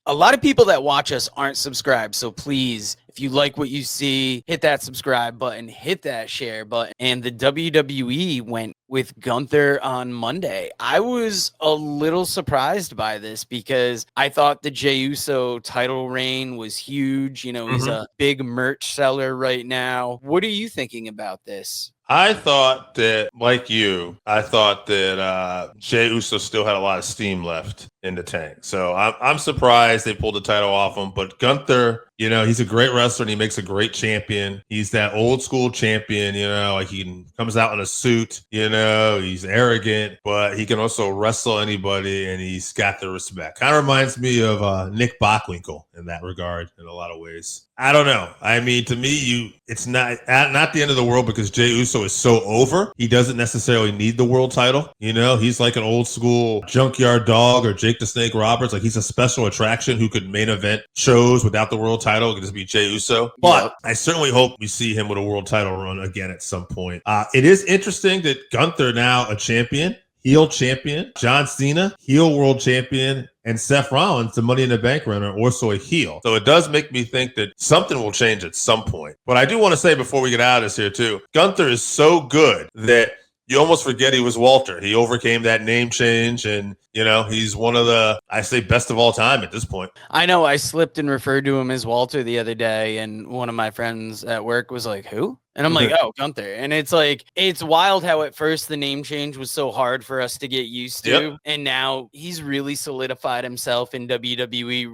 a lot of people that watch us aren't subscribed. So please, if you like what you see, hit that subscribe button, hit that share button. And the WWE went with Gunther on Monday. I was a little surprised by this because I thought the Jey Uso title reign was huge. You know, he's a big merch seller right now. What are you thinking about this? I thought that, like you, I thought that Jey Uso still had a lot of steam left in the tank. So I'm surprised they pulled the title off him. But Gunther, you know, he's a great wrestler and he makes a great champion. He's that old school champion, you know, like he comes out in a suit, you know, he's arrogant, but he can also wrestle anybody and he's got the respect. Kind of reminds me of Nick Bockwinkel in that regard in a lot of ways. I don't know. I mean, to me, it's not the end of the world because Jey Uso is so over. He doesn't necessarily need the world title. You know, he's like an old school Junkyard Dog or Jake the Snake Roberts. Like he's a special attraction who could main event shows without the world title. It could just be Jey Uso. But I certainly hope we see him with a world title run again at some point. It is interesting that Gunther now a champion. Heel champion, John Cena, heel world champion, and Seth Rollins, the Money in the Bank runner, also a heel. So it does make me think that something will change at some point. But I do want to say before we get out of this here too, Gunther is so good that you almost forget he was Walter. He overcame that name change and, you know, he's one of the, I say, best of all time at this point. I know I slipped and referred to him as Walter the other day, and one of my friends at work was like, who? And I'm like, oh, Gunther. And it's like, it's wild how at first the name change was so hard for us to get used to. Yep. And now he's really solidified himself in WWE,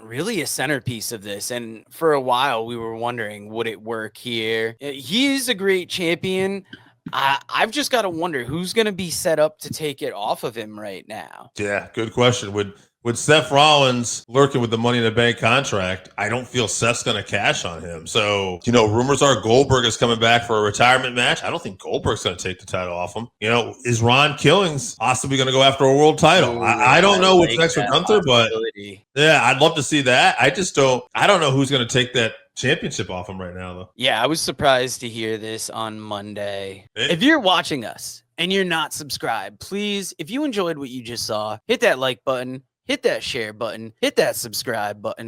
really a centerpiece of this. And for a while we were wondering, would it work here? He is a great champion. I've just got to wonder who's going to be set up to take it off of him right now. Yeah, good question. With Seth Rollins lurking with the Money in the Bank contract, I don't feel Seth's going to cash on him. So, you know, rumors are Goldberg is coming back for a retirement match. I don't think Goldberg's going to take the title off him. You know, is Ron Killings possibly going to go after a world title? I don't know what's next for Gunther, but yeah, I'd love to see that. I don't know who's going to take that championship off him right now, though. Yeah, I was surprised to hear this on Monday. If you're watching us and you're not subscribed, please, if you enjoyed what you just saw, hit that like button, hit that share button, hit that subscribe button.